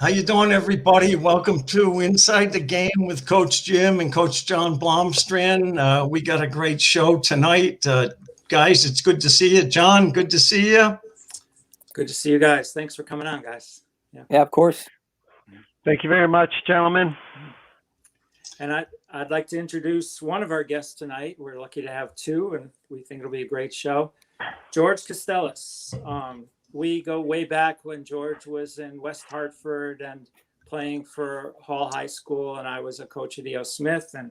How you doing, everybody? Welcome to Inside the Game with Coach Jim and Coach John Blomstrann. We got a great show tonight. Guys, it's good to see you. John, good to see you. Good to see you guys. Thanks for coming on, guys. Yeah, of course. Thank you very much, gentlemen. And I'd like to introduce one of our guests tonight. We're lucky to have two, and we think it'll be a great show. George Kostelis. We go way back when George was in West Hartford and playing for Hall High School, and I was a coach at E.O. Smith. And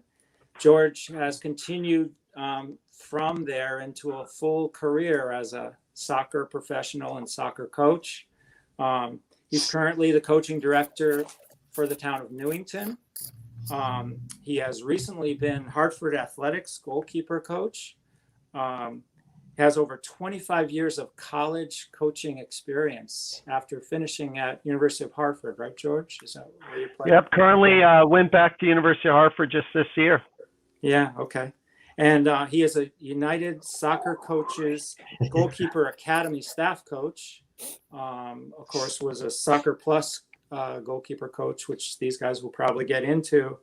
George has continued from there into a full career as a soccer professional and soccer coach. He's currently the coaching director for the town of Newington. He has recently been Hartford Athletics goalkeeper coach. Has over 25 years of college coaching experience after finishing at University of Hartford, right, George? Is that where you play? Yep, currently went back to University of Hartford just this year. Yeah, okay. And he is a United Soccer Coaches Goalkeeper Academy staff coach. Of course, was a Soccer Plus goalkeeper coach, which these guys will probably get into.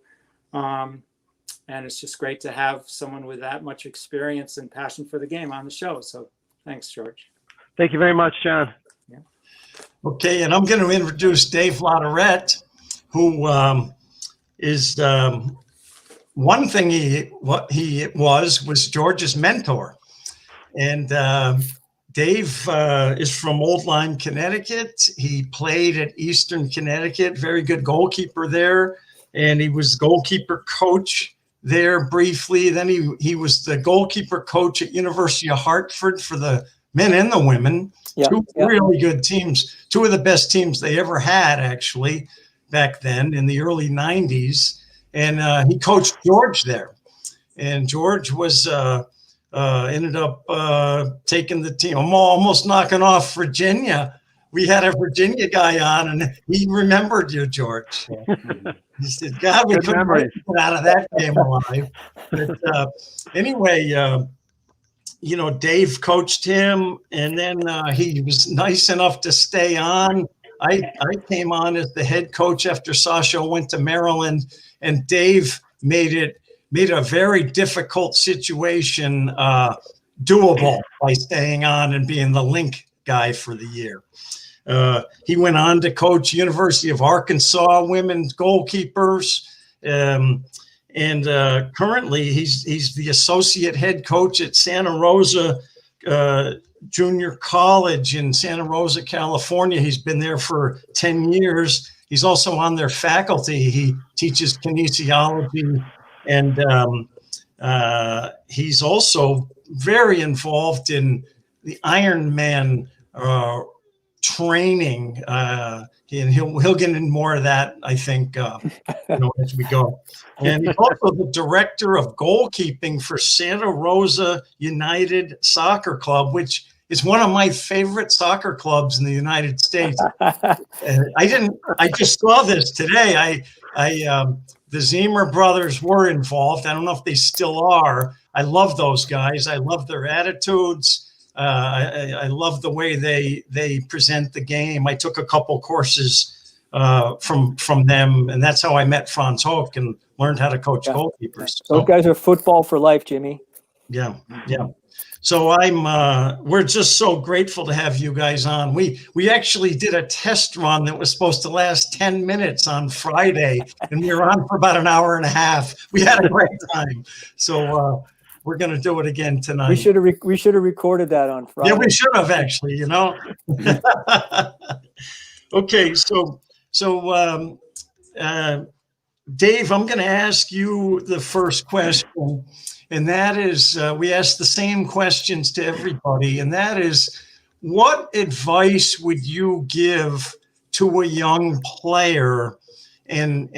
And it's just great to have someone with that much experience and passion for the game on the show. So thanks, George. Thank you very much, John. Yeah. Okay, and I'm going to introduce Dave Latourette, who is one thing he was George's mentor. And Dave is from Old Lyme, Connecticut. He played at Eastern Connecticut, very good goalkeeper there. And he was goalkeeper coach there briefly. Then he was the goalkeeper coach at University of Hartford for the men and the women. Two really good teams, two of the best teams they ever had, actually, back then in the early 90s. And he coached George there. And George was ended up taking the team. I'm almost knocking off Virginia. We had a Virginia guy on, and he remembered you, George. He said, God, we couldn't wait to get out of that game alive. But anyway, Dave coached him, and then he was nice enough to stay on. I came on as the head coach after Sasha went to Maryland, and Dave made a very difficult situation doable by staying on and being the link guy for the year. He went on to coach University of Arkansas women's goalkeepers, and currently he's the associate head coach at Santa Rosa Junior College in Santa Rosa, California. He's been there for 10 years. He's also on their faculty. He teaches kinesiology, and he's also very involved in the Ironman training, and he'll get into more of that, I think, as we go. And he's also the director of goalkeeping for Santa Rosa United Soccer Club, which is one of my favorite soccer clubs in the United States. I just saw this today. The Zimmer brothers were involved. I don't know if they still are. I love those guys. I love their attitudes. I love the way they present the game. I took a couple courses from them, and that's how I met Franz Hoek and learned how to coach goalkeepers. Those guys are football for life, Jimmy. Yeah. So we're just so grateful to have you guys on. We actually did a test run that was supposed to last 10 minutes on Friday, and we were on for about an hour and a half. We had a great time. So we're going to do it again tonight. We should have recorded that on Friday. Yeah, we should have actually, Okay, so Dave, I'm going to ask you the first question, and that is, we ask the same questions to everybody, and that is, what advice would you give to a young player and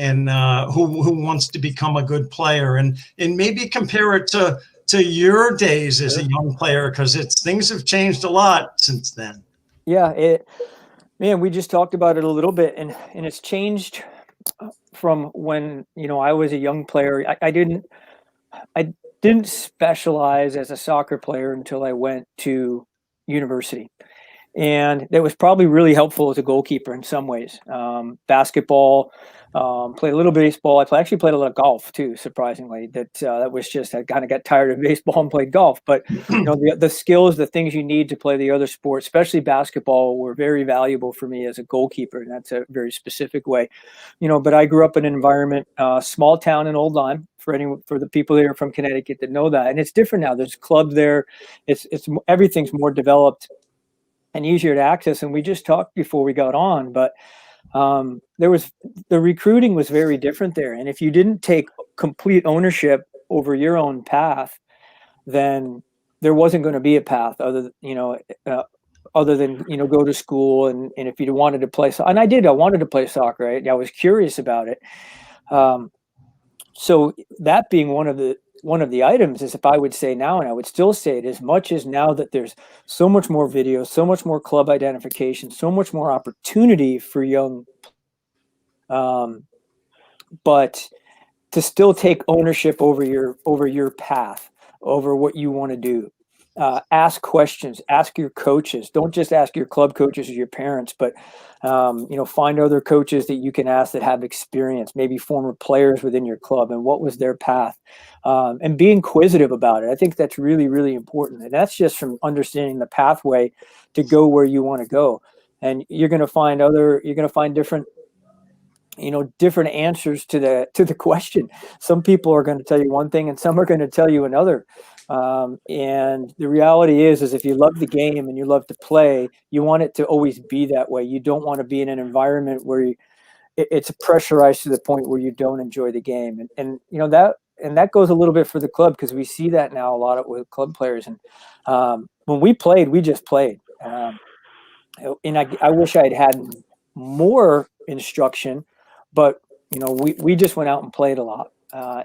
who wants to become a good player, and maybe compare it to your days as a young player, because things have changed a lot since then. Yeah, we just talked about it a little bit, and it's changed from when I was a young player. I didn't specialize as a soccer player until I went to university, And it was probably really helpful as a goalkeeper in some ways. Basketball, played a little baseball. Actually played a lot of golf too, surprisingly. That was just, I kind of got tired of baseball and played golf. But the skills, the things you need to play the other sports, especially basketball, were very valuable for me as a goalkeeper. And that's a very specific way. But I grew up in an environment, small town in Old Lyme, for the people that are from Connecticut that know that. And it's different now. There's clubs there. It's everything's more developed and easier to access. And we just talked before we got on, but the recruiting was very different there. And if you didn't take complete ownership over your own path, then there wasn't going to be a path other than go to school. And if you wanted to play, and I wanted to play soccer. Right? I was curious about it. So that being one of the items is, if I would say now, and I would still say it, as much as now that there's so much more video, so much more club identification, so much more opportunity for young, but to still take ownership over your path, over what you want to do. Ask questions, ask your coaches. Don't just ask your club coaches or your parents, but find other coaches that you can ask that have experience, maybe former players within your club, and what was their path, and be inquisitive about it. I think that's really, really important. And that's just from understanding the pathway to go where you want to go. And you're going to find different answers to the question. Some people are going to tell you one thing and some are going to tell you another. And the reality is if you love the game and you love to play, you want it to always be that way. You don't want to be in an environment where it's pressurized to the point where you don't enjoy the game. And that goes a little bit for the club, because we see that now a lot with club players. And when we played, we just played. And I wish I'd had more instruction, but we just went out and played a lot.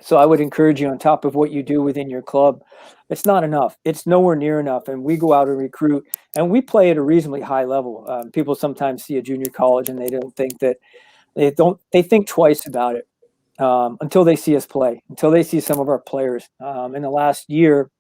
So I would encourage you, on top of what you do within your club, it's not enough. It's nowhere near enough. And we go out and recruit, and we play at a reasonably high level. People sometimes see a junior college and they think twice about it until they see us play, until they see some of our players. In the last year,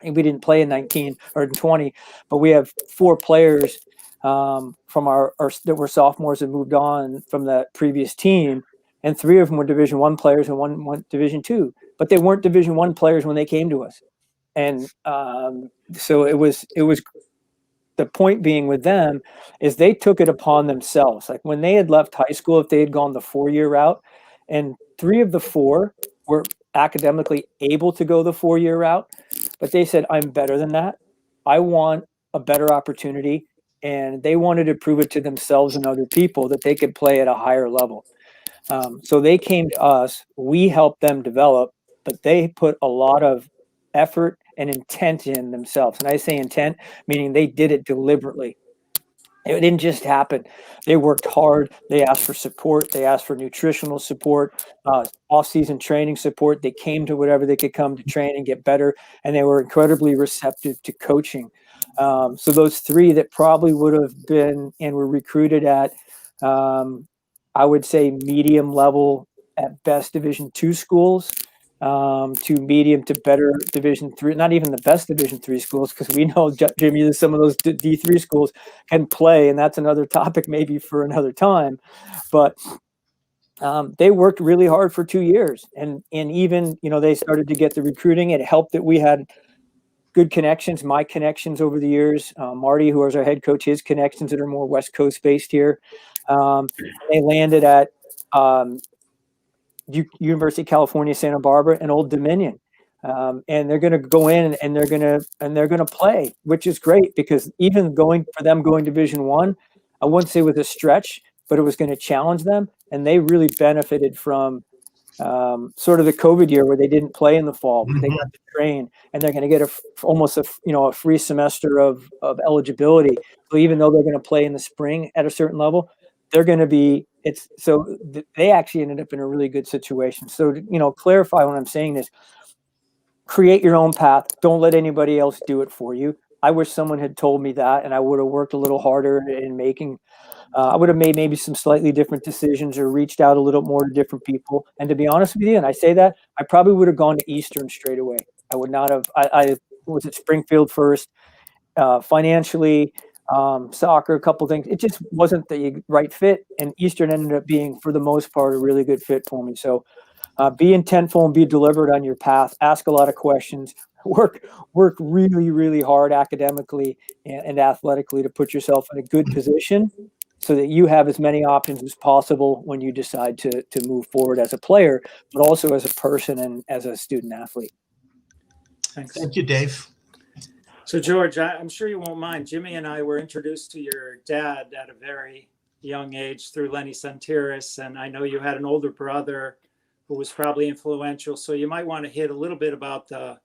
we didn't play in 19 or in 20, but we have 4 players from our that were sophomores and moved on from the previous team. And 3 of them were Division I players and 1 went Division II, but they weren't Division I players when they came to us. And so it was the point being with them is they took it upon themselves. Like when they had left high school, if they had gone the 4-year route, and 3 of the 4 were academically able to go the 4-year route, but they said, I'm better than that. I want a better opportunity. And they wanted to prove it to themselves and other people that they could play at a higher level. So they came to us, we helped them develop, but they put a lot of effort and intent in themselves. And I say intent, meaning they did it deliberately. It didn't just happen. They worked hard. They asked for support. They asked for nutritional support, off-season training support. They came to whatever they could come to train and get better. And they were incredibly receptive to coaching. So those 3 that probably would have been and were recruited at, I would say medium level at best Division II schools, to medium to better Division III, not even the best Division III schools, because we know, Jimmy, some of those D3 schools can play, and that's another topic maybe for another time. But they worked really hard for 2 years, and even they started to get the recruiting. It helped that we had good connections, my connections over the years. Marty, who was our head coach, his connections that are more West Coast based here. They landed at University of California, Santa Barbara, and Old Dominion. And they're going to go in and they're going to play, which is great, because even going Division I wouldn't say with a stretch, but it was going to challenge them. And they really benefited from sort of the COVID year where they didn't play in the fall, but they got to train, and they're going to get almost a free semester of eligibility. So even though they're going to play in the spring at a certain level, they're going to be, they actually ended up in a really good situation. So, clarify what I'm saying is create your own path. Don't let anybody else do it for you. I wish someone had told me that, and I would have worked a little harder in making, I would have made maybe some slightly different decisions or reached out a little more to different people. And to be honest with you, and I say that, I probably would have gone to Eastern straight away. I would not have, I was at Springfield first. Financially, soccer, a couple things. It just wasn't the right fit, and Eastern ended up being, for the most part, a really good fit for me. So be intentful and be deliberate on your path. Ask a lot of questions. Work really, really hard academically and athletically to put yourself in a good position so that you have as many options as possible when you decide to move forward as a player, but also as a person and as a student athlete. Thanks. Thank you, Dave. So, George, I'm sure you won't mind. Jimmy and I were introduced to your dad at a very young age through Lenny Santiris, and I know you had an older brother who was probably influential. So you might want to hit a little bit about the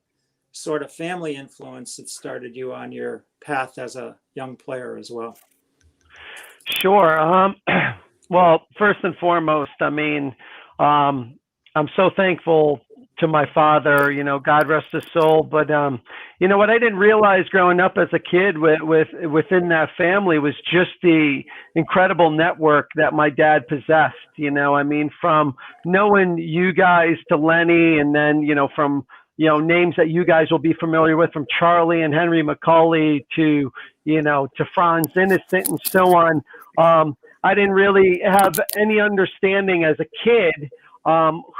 sort of family influence that started you on your path as a young player as well. Sure. Well, first and foremost, I mean, I'm so thankful to my father, God rest his soul. But, what I didn't realize growing up as a kid within that family was just the incredible network that my dad possessed. I mean, from knowing you guys to Lenny, and then, from, names that you guys will be familiar with, from Charlie and Henry McCauley to Franz Innocent and so on. I didn't really have any understanding as a kid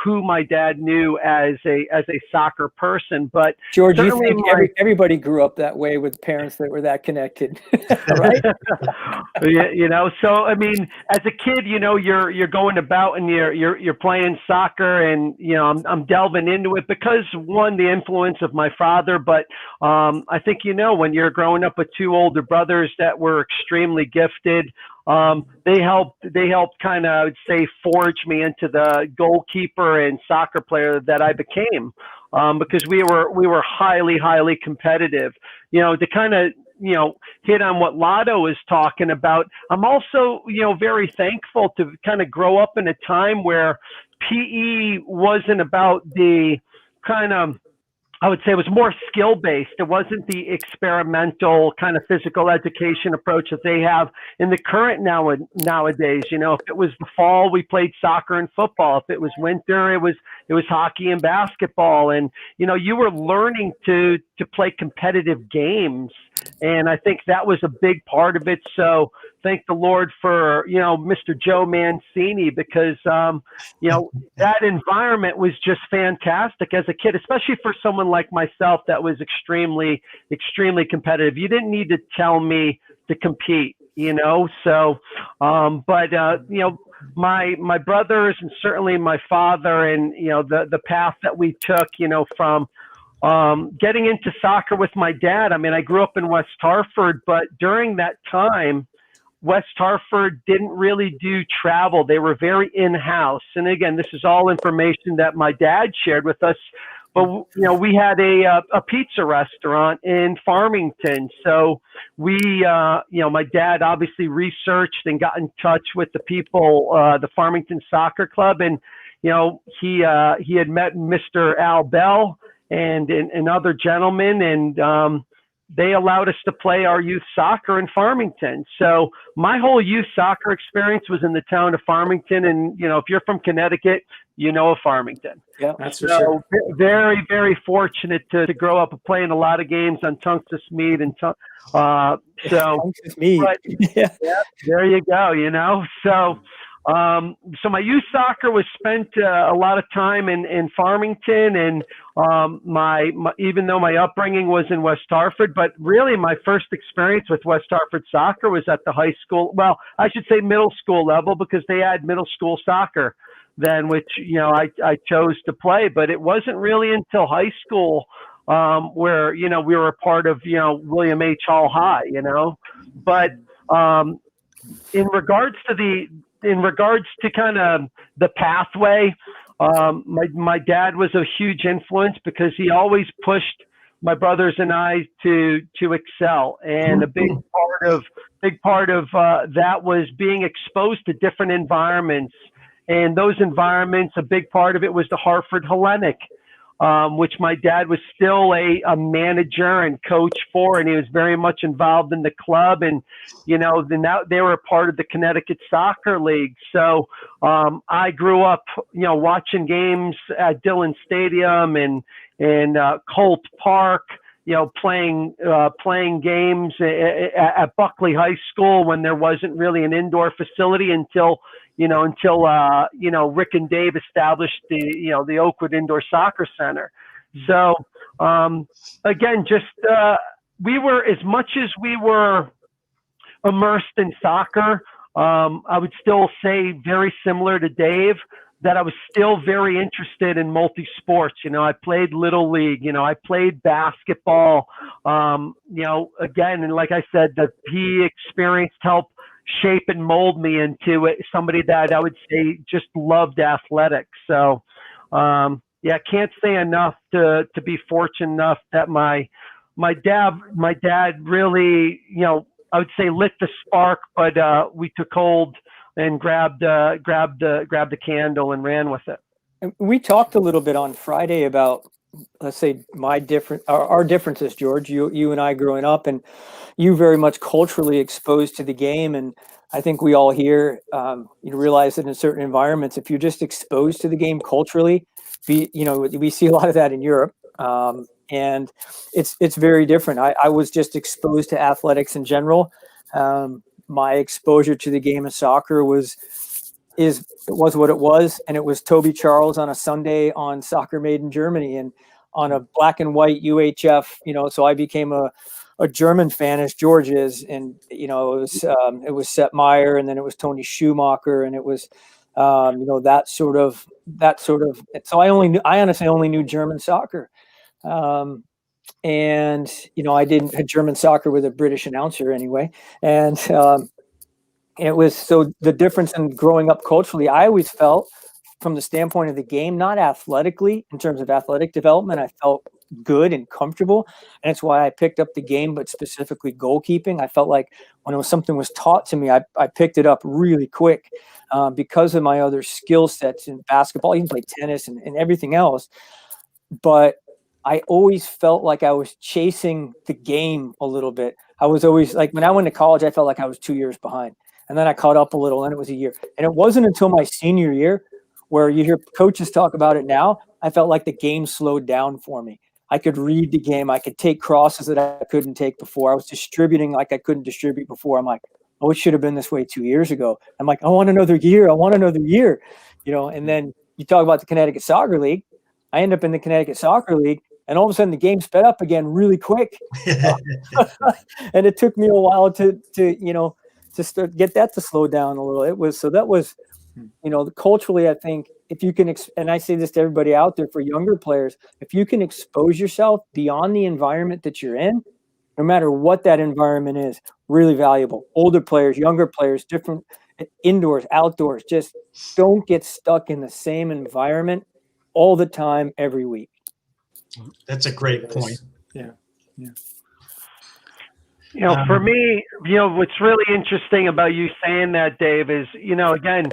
who my dad knew as a soccer person. But George, you think everybody grew up that way with parents that were that connected, right? So I mean, as a kid, you're going about and you're playing soccer, and I'm delving into it because, one, the influence of my father, but I think when you're growing up with two older brothers that were extremely gifted. They helped kind of, I would say, forge me into the goalkeeper and soccer player that I became, because we were highly, highly competitive. To kind of, hit on what Lotto is talking about, I'm also, very thankful to kind of grow up in a time where PE wasn't about the kind of, I would say, it was more skill-based. It wasn't the experimental kind of physical education approach that they have in the current nowadays. If it was the fall, we played soccer and football. If it was winter, it was hockey and basketball. And, you were learning to play competitive games. And I think that was a big part of it. So thank the Lord for, Mr. Joe Mancini, because, that environment was just fantastic as a kid, especially for someone like myself that was extremely, extremely competitive. You didn't need to tell me to compete, So, my brothers and certainly my father and, the path that we took, from getting into soccer with my dad. I mean, I grew up in West Hartford, but during that time, West Hartford didn't really do travel. They were very in-house. And again, this is all information that my dad shared with us. But, we had a pizza restaurant in Farmington. So we, my dad obviously researched and got in touch with the people, the Farmington Soccer Club. And, he had met Mr. Al Bell and other gentlemen, and they allowed us to play our youth soccer in Farmington. So my whole youth soccer experience was in the town of Farmington. And, if you're from Connecticut, of Farmington. Yeah, that's for sure. Very, very fortunate to grow up playing a lot of games on Tungus Mead. And Tungus Mead. Yeah, there you go, So, so my youth soccer was spent a lot of time in Farmington, and my even though my upbringing was in West Hartford, but really my first experience with West Hartford soccer was at the high school. Well, I should say middle school level, because they had middle school soccer then, which I chose to play. But it wasn't really until high school where we were a part of William H. Hall High. But in regards to kind of the pathway, my dad was a huge influence because he always pushed my brothers and I to excel. And a big part of that was being exposed to different environments. And those environments, a big part of it was the Hartford Hellenic, which my dad was still a manager and coach for, and he was very much involved in the club. And, they were a part of the Connecticut Soccer League. So I grew up, watching games at Dillon Stadium and Colt Park, playing games at Buckley High School when there wasn't really an indoor facility until Rick and Dave established the Oakwood Indoor Soccer Center. So again, we were, as much as we were immersed in soccer, I would still say very similar to Dave, that I was still very interested in multi-sports. I played Little League, I played basketball, again, and like I said, the PE experience helped shape and mold me into somebody that I would say just loved athletics. So, can't say enough to be fortunate enough that my dad really, I would say lit the spark, but we took hold and grabbed the candle and ran with it. And we talked a little bit on Friday about, let's say, our differences, George. You and I growing up, and you very much culturally exposed to the game. And I think we all here, realize that in certain environments, if you're just exposed to the game culturally, we see a lot of that in Europe. And it's very different. I was just exposed to athletics in general. My exposure to the game of soccer was what it was, and it was Toby Charles on a Sunday on Soccer Made in Germany and on a black and white UHF. So I became a German fan, as George is, and it was Sepp Maier, and then it was Tony Schumacher, and it was that sort of. So I honestly only knew German soccer. And I had German soccer with a British announcer anyway, and it was, so the difference in growing up culturally, I always felt from the standpoint of the game, not athletically in terms of athletic development, I felt good and comfortable, and it's why I picked up the game, but specifically goalkeeping. I felt like when something was taught to me, I picked it up really quick because of my other skill sets in basketball, even play tennis and everything else, but I always felt like I was chasing the game a little bit. I was always like, when I went to college, I felt like I was 2 years behind. And then I caught up a little, and it was a year. And it wasn't until my senior year, where you hear coaches talk about it now, I felt like the game slowed down for me. I could read the game. I could take crosses that I couldn't take before. I was distributing like I couldn't distribute before. I'm like, oh, it should have been this way 2 years ago. I'm like, I want another year. And then you talk about the Connecticut Soccer League. I end up in the Connecticut Soccer League. And all of a sudden, the game sped up again really quick, and it took me a while to start get that to slow down a little. Culturally, I think if you can, and I say this to everybody out there for younger players, if you can expose yourself beyond the environment that you're in, no matter what that environment is, really valuable. Older players, younger players, different indoors, outdoors, just don't get stuck in the same environment all the time, every week. That's a great point. Yeah. For me, what's really interesting about you saying that, Dave, is, again,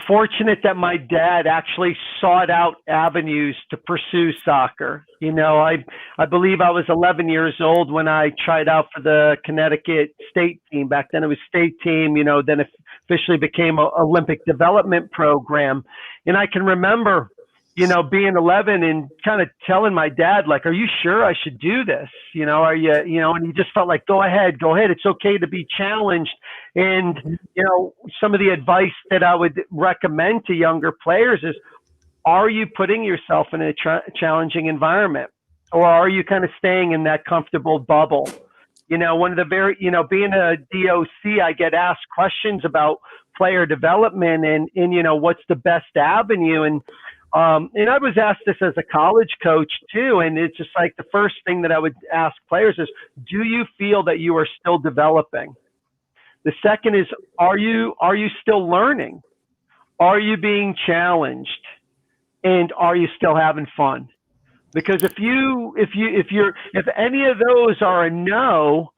fortunate that my dad actually sought out avenues to pursue soccer. I believe I was 11 years old when I tried out for the Connecticut state team. Back then it was state team, then it officially became an Olympic development program. And I can remember, being 11 and kind of telling my dad, like, are you sure I should do this? And he just felt like, go ahead. It's okay to be challenged. And, some of the advice that I would recommend to younger players is, are you putting yourself in a challenging environment, or are you kind of staying in that comfortable bubble? One of the being a DOC, I get asked questions about player development and what's the best avenue. And I was asked this as a college coach too. And it's just like the first thing that I would ask players is, do you feel that you are still developing? The second is, are you still learning? Are you being challenged? And are you still having fun? Because if any of those are a no,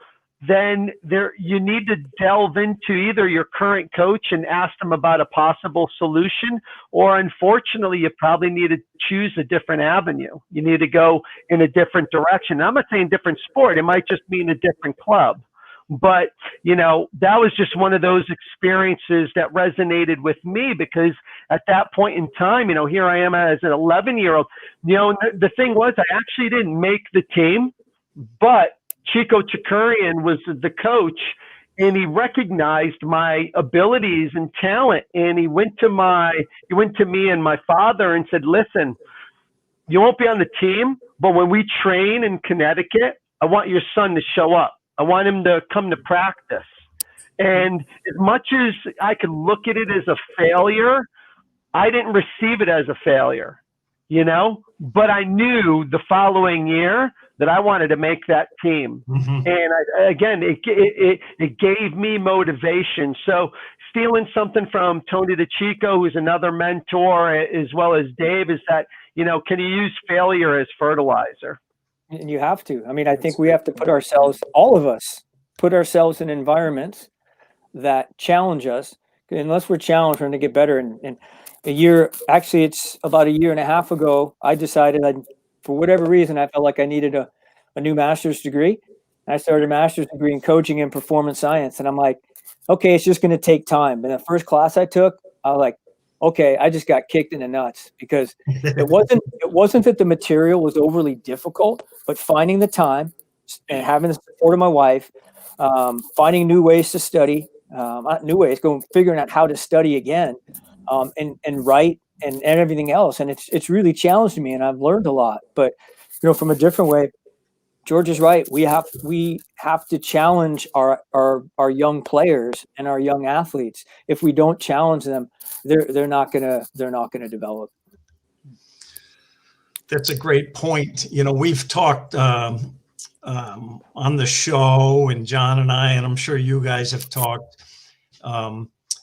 then you need to delve into either your current coach and ask them about a possible solution, or unfortunately, you probably need to choose a different avenue. You need to go in a different direction. I'm not saying different sport. It might just mean a different club. But, that was just one of those experiences that resonated with me, because at that point in time, here I am as an 11-year-old. The thing was, I actually didn't make the team. but Chico Chikurian was the coach, and he recognized my abilities and talent. And he went to me and my father and said, listen, you won't be on the team, but when we train in Connecticut, I want your son to show up. I want him to come to practice. And as much as I could look at it as a failure, I didn't receive it as a failure, but I knew the following year that I wanted to make that team. Mm-hmm. And it gave me motivation. So stealing something from Tony DeChico, who's another mentor, as well as Dave, is that, can you use failure as fertilizer? And you have to. I mean, I think we have to put ourselves, all of us, put ourselves in environments that challenge us. Unless we're challenged, we're going to get better. And it's about a year and a half ago, I decided for whatever reason, I felt like I needed a new master's degree. And I started a master's degree in coaching and performance science. And I'm like, okay, it's just going to take time. And the first class I took, I was like, okay, I just got kicked in the nuts, because it wasn't that the material was overly difficult, but finding the time and having the support of my wife, finding new ways to study, not new ways, figuring out how to study again, and write and everything else. And it's really challenged me, and I've learned a lot. But from a different way, George is right. We have to challenge our young players and our young athletes. If we don't challenge them, they're not gonna develop. That's a great point. We've talked on the show, and John and I, and I'm sure you guys have talked.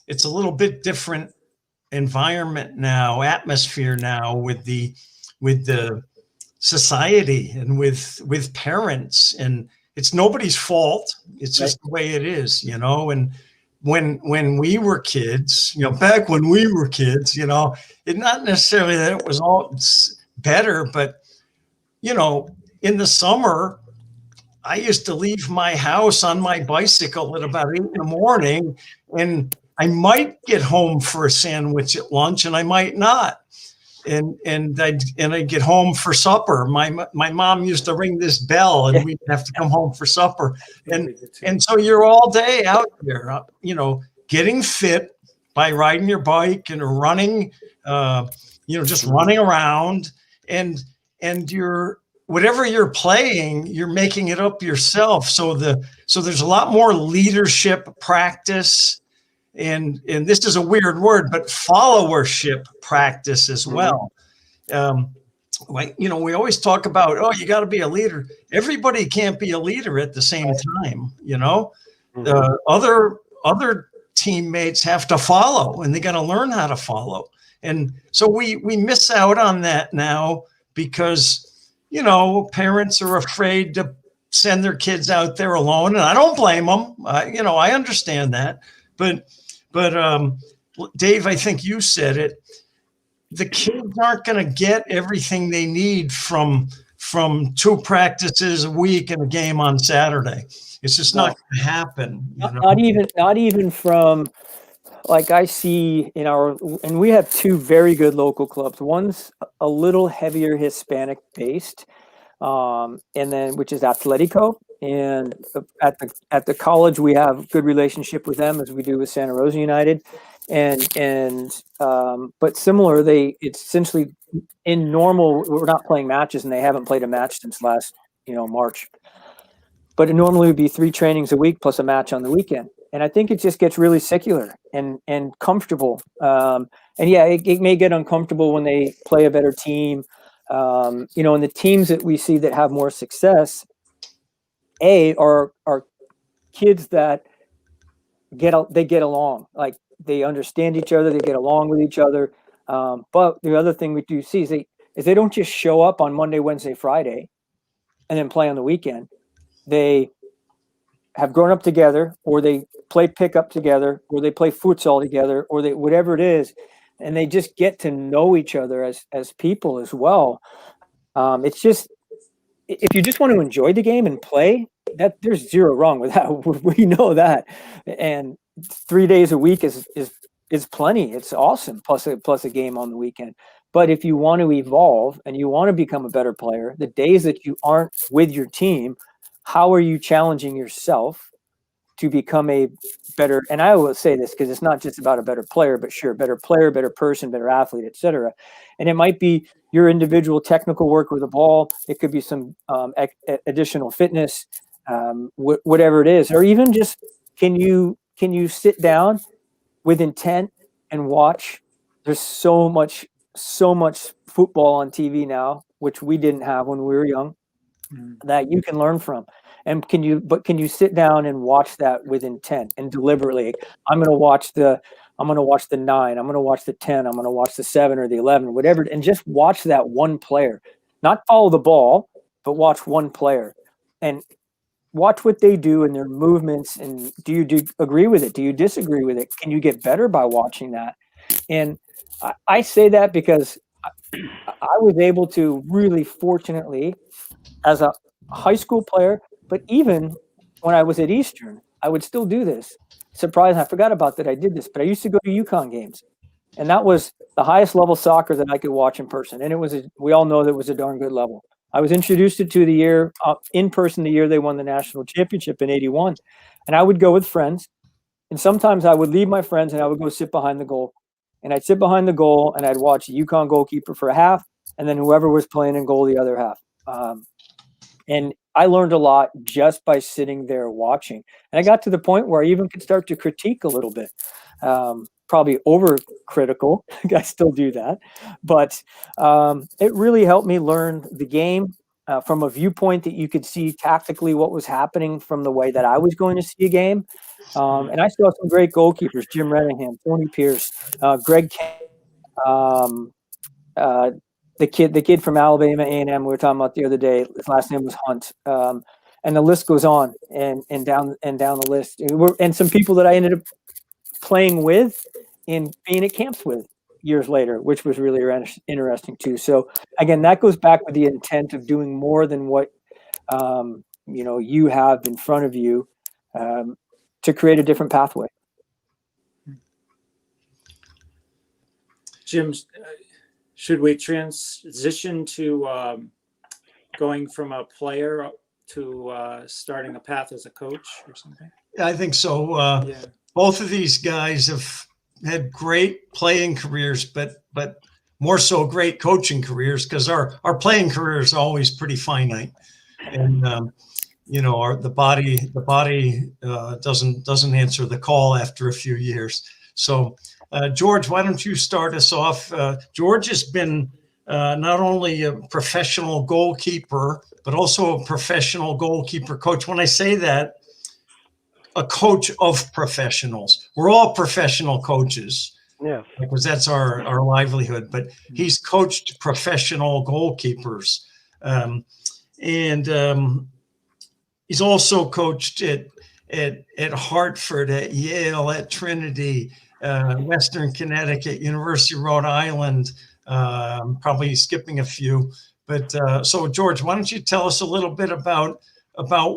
It's a little bit different environment now, atmosphere now, with the society and with parents, and it's nobody's fault. It's just the way it is, and when we were kids, back when we were kids, it's not necessarily that it was all better, but in the summer, I used to leave my house on my bicycle at about 8 a.m, and I might get home for a sandwich at lunch, and I might not. And I'd get home for supper. My mom used to ring this bell, and we'd have to come home for supper. And so you're all day out there, getting fit by riding your bike and running, just running around, and you're, whatever you're playing, you're making it up yourself. So there's a lot more leadership practice. And this is a weird word, but followership practice as well. We always talk about, you got to be a leader. Everybody can't be a leader at the same time. Other teammates have to follow, and they got to learn how to follow. And so we miss out on that now, because parents are afraid to send their kids out there alone, and I don't blame them. I understand that, but Dave, I think you said it. The kids aren't going to get everything they need from 2 practices a week and a game on Saturday. It's just not going to happen. Not even from, like, I see and we have 2 very good local clubs. One's a little heavier Hispanic based, and then, which is Atletico. And at the college, we have a good relationship with them, as we do with Santa Rosa United, but similar. It's essentially in normal. We're not playing matches, and they haven't played a match since last March. But it normally would be 3 trainings a week plus a match on the weekend. And I think it just gets really secular and comfortable. It may get uncomfortable when they play a better team. And the teams that we see that have more success, are kids that get along, like they understand each other, they get along with each other. But the other thing we do see is they don't just show up on Monday, Wednesday, Friday, and then play on the weekend. They have grown up together, or they play pickup together, or they play futsal together, or whatever it is, and they just get to know each other as people as well. It's just, if you just want to enjoy the game and play, that there's zero wrong with that. We know that. And 3 days a week is is plenty. It's awesome. Plus a game on the weekend. But if you want to evolve and you want to become a better player, the days that you aren't with your team, how are you challenging yourself to become a better? And I always say this because it's not just about a better player, but sure, better player, better person, better athlete, etc. And it might be your individual technical work with the ball. It could be some additional fitness, whatever it is, or even just can you sit down with intent and watch? There's so much football on TV now, which we didn't have when we were young, that you can learn from. And can you sit down and watch that with intent and deliberately? I'm going to watch the 9, I'm going to watch the 10, I'm going to watch the 7 or the 11, whatever, and just watch that one player. Not follow the ball, but watch one player and watch what they do and their movements. And do you agree with it? Do you disagree with it? Can you get better by watching that? And I say that because I was able to really fortunately, as a high school player, but even when I was at Eastern, I would still do this. Surprised, I forgot about that I did this, but I used to go to UConn games. And that was the highest level soccer that I could watch in person. And we all know that it was a darn good level. I was introduced to the year in person, the year they won the national championship in '81. And I would go with friends. And sometimes I would leave my friends and I would go sit behind the goal. And I'd sit behind the goal and I'd watch the UConn goalkeeper for a half, and then whoever was playing in goal the other half. And I learned a lot just by sitting there watching. And I got to the point where I even could start to critique a little bit. Probably overcritical. I still do that. But it really helped me learn the game from a viewpoint that you could see tactically what was happening from the way that I was going to see a game. And I saw some great goalkeepers: Jim Renahan, Tony Pierce, Greg Kemp, the kid from Alabama A&M we were talking about the other day. His last name was Hunt, and the list goes on and down the list. And some people that I ended up playing with and being at camps with years later, which was really interesting too. So again, that goes back with the intent of doing more than what you have in front of you to create a different pathway. Jim, should we transition to going from a player to starting a path as a coach or something? I think so. Both of these guys have had great playing careers, but more so great coaching careers, because our playing career is always pretty finite, and the body doesn't answer the call after a few years. So George, why don't you start us off? George has been not only a professional goalkeeper, but also a professional goalkeeper coach. When I say that, a coach of professionals. We're all professional coaches. Yeah, because that's our livelihood. But he's coached professional goalkeepers, and he's also coached at Hartford, at Yale, at Trinity, Western Connecticut, University of Rhode Island. Probably skipping a few, but so George, why don't you tell us a little bit about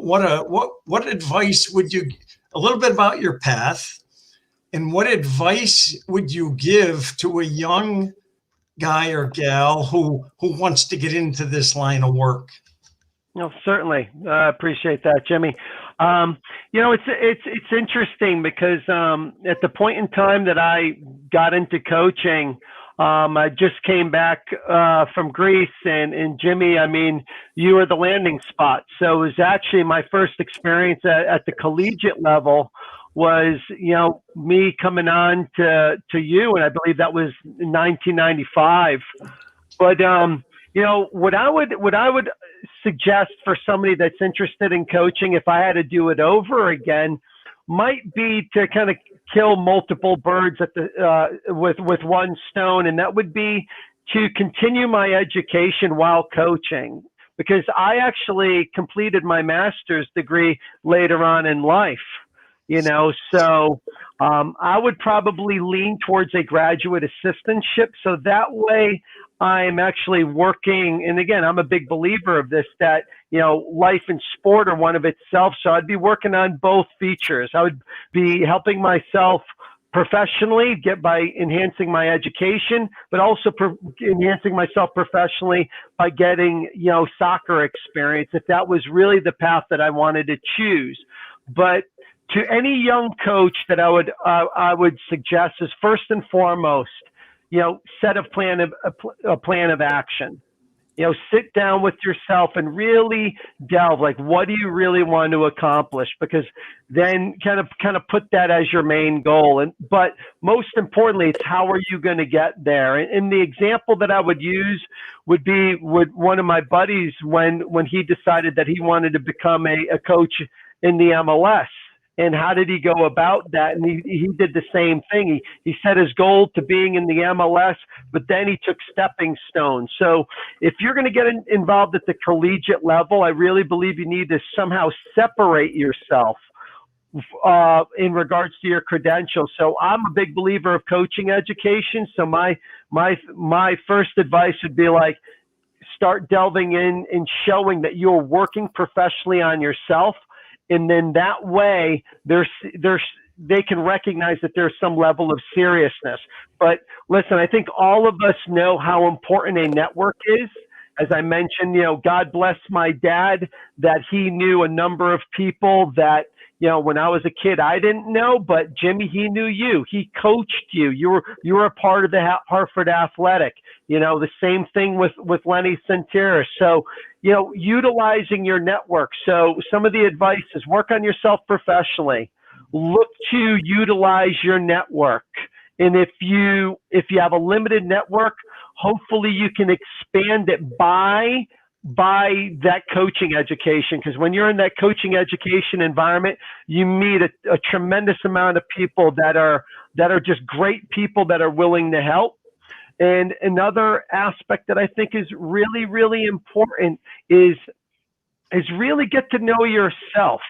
what advice would you, a little bit about your path, and what advice would you give to a young guy or gal who wants to get into this line of work? No, certainly. I appreciate that, Jimmy. It's interesting because at the point in time that I got into coaching, I just came back from Greece, and Jimmy, I mean, you were the landing spot. So it was actually my first experience at the collegiate level was, me coming on to you, and I believe that was in 1995. But what I would suggest for somebody that's interested in coaching, if I had to do it over again, might be to kind of kill multiple birds with one stone, and that would be to continue my education while coaching, because I actually completed my master's degree later on in life. So I would probably lean towards a graduate assistantship, so that way I'm actually working. And again, I'm a big believer of this, that life and sport are one of itself. So I'd be working on both features. I would be helping myself professionally, get by enhancing my education, but also enhancing myself professionally by getting, soccer experience, if that was really the path that I wanted to choose. But to any young coach that I would suggest is, first and foremost, set a plan of action. Sit down with yourself and really delve, like, what do you really want to accomplish? Because then kind of put that as your main goal. But most importantly, it's how are you going to get there? And the example that I would use would be with one of my buddies when he decided that he wanted to become a coach in the MLS. And how did he go about that? And he did the same thing. He set his goal to being in the MLS, but then he took stepping stones. So if you're going to get involved at the collegiate level, I really believe you need to somehow separate yourself in regards to your credentials. So I'm a big believer of coaching education. So my first advice would be, like, start delving in and showing that you're working professionally on yourself. And then that way they can recognize that there's some level of seriousness. But listen, I think all of us know how important a network is. As I mentioned, God bless my dad that he knew a number of people that, when I was a kid, I didn't know, but Jimmy, he knew you. He coached you. You were a part of the Hartford Athletic. The same thing with Lenny Santeris. So, utilizing your network. So some of the advice is work on yourself professionally. Look to utilize your network. And if you have a limited network, hopefully you can expand it by that coaching education, because when you're in that coaching education environment, you meet a tremendous amount of people that are just great people that are willing to help. And another aspect that I think is really, really important is really get to know yourself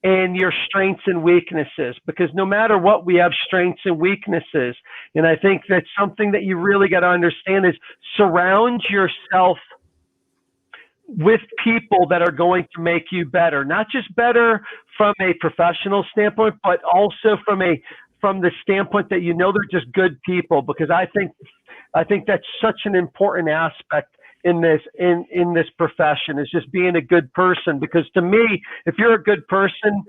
and your strengths and weaknesses, because no matter what, we have strengths and weaknesses. And I think that's something that you really got to understand is surround yourself with people that are going to make you better, not just better from a professional standpoint, but also from the standpoint that they're just good people. Because I think that's such an important aspect in this profession, is just being a good person. Because to me, if you're a good person,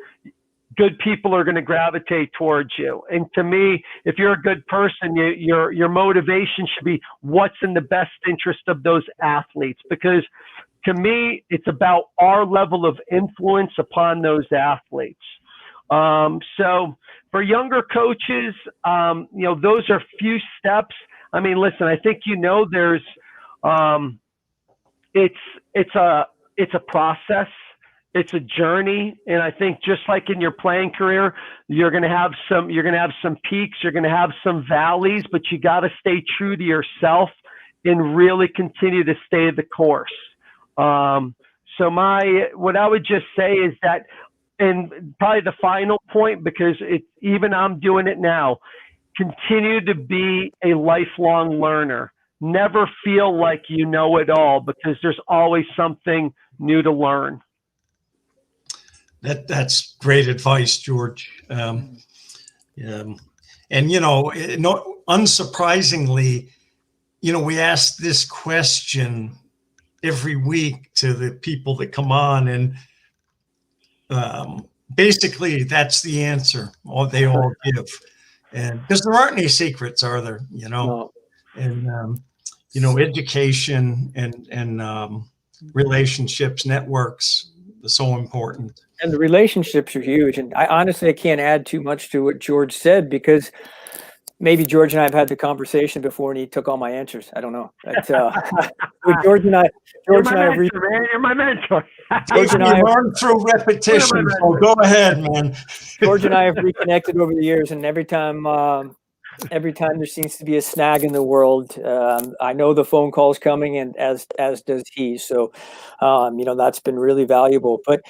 good people are going to gravitate towards you. And to me, if you're a good person, your motivation should be what's in the best interest of those athletes. Because to me, it's about our level of influence upon those athletes. So for younger coaches, those are few steps. I mean, listen, I think there's it's a process, it's a journey, and I think just like in your playing career, you're gonna have some peaks, you're gonna have some valleys, but you got to stay true to yourself and really continue to stay the course. So what I would just say is that, and probably the final point, because even I'm doing it now, continue to be a lifelong learner. Never feel like you know it all, because there's always something new to learn. That's great advice, George. And unsurprisingly, we ask this question every week to the people that come on, and basically that's the answer they all give. And because there aren't any secrets, are there? No. And education and relationships, networks are so important. And the relationships are huge. And I can't add too much to what George said, because maybe George and I have had the conversation before and he took all my answers. I don't know. But, George and I, you're my mentor. George and I learn through repetition. So go ahead, man. George and I have reconnected over the years, and every time there seems to be a snag in the world, I know the phone call's coming, and as does he. So, that's been really valuable. But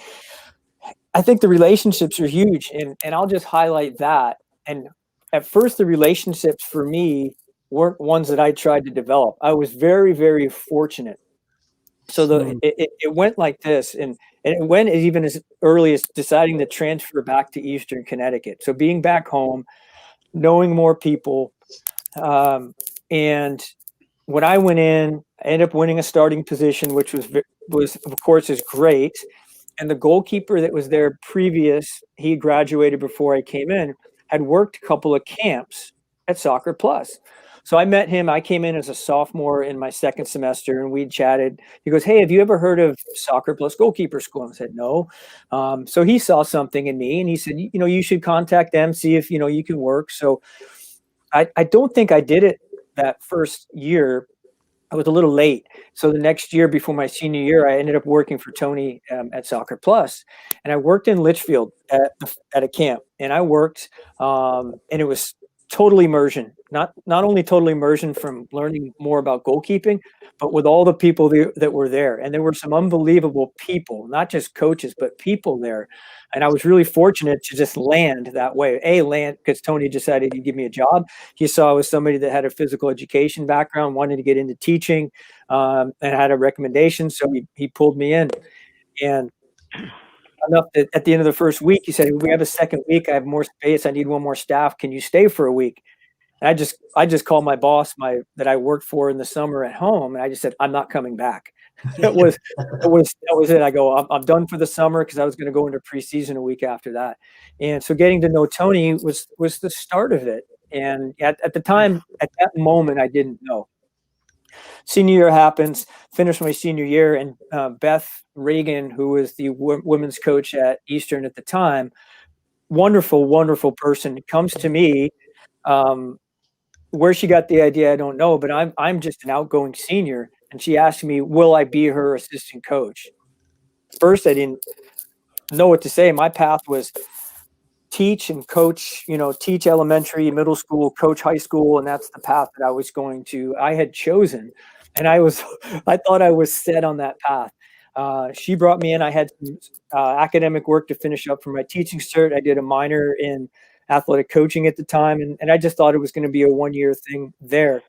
I think the relationships are huge, and I'll just highlight that. And at first, the relationships for me weren't ones that I tried to develop. I was very, very fortunate. So it went like this, and it went even as early as deciding to transfer back to Eastern Connecticut. So being back home, knowing more people. And when I went in, I ended up winning a starting position, which was of course is great. And the goalkeeper that was there previous, he graduated before I came in, had worked a couple of camps at Soccer Plus. So I met him. I came in as a sophomore in my second semester, and we chatted. He goes, "Hey, have you ever heard of Soccer Plus Goalkeeper School?" And I said, "No." So he saw something in me, and he said, "You should contact them, see if you can work." So I don't think I did it that first year. I was a little late. So the next year before my senior year, I ended up working for Tony at Soccer Plus, and I worked in Litchfield at a camp, and I worked, and it was total immersion. Not only total immersion from learning more about goalkeeping, but with all the people that were there, and there were some unbelievable people, not just coaches, but people there. And I was really fortunate to just land that way. Land because Tony decided to give me a job. He saw I was somebody that had a physical education background, wanted to get into teaching, and had a recommendation. So he pulled me in. And enough that at the end of the first week, he said, "We have a second week. I have more space. I need one more staff. Can you stay for a week?" And I just called my boss, that I worked for in the summer at home, and I just said, "I'm not coming back." That was it. I go, I'm done for the summer, because I was going to go into preseason a week after that. And so getting to know Tony was the start of it. And at the time, at that moment, I didn't know. Senior year happens, finished my senior year, and Beth Reagan, who was the women's coach at Eastern at the time, wonderful, wonderful person, comes to me. Where she got the idea, I don't know, but I'm just an outgoing senior, and she asked me, will I be her assistant coach? First, I didn't know what to say. My path was teach and coach, teach elementary, middle school, coach high school, and that's the path that I had chosen. And I thought I was set on that path. She brought me in. I had some academic work to finish up for my teaching cert. I did a minor in athletic coaching at the time, and I just thought it was going to be a one-year thing there.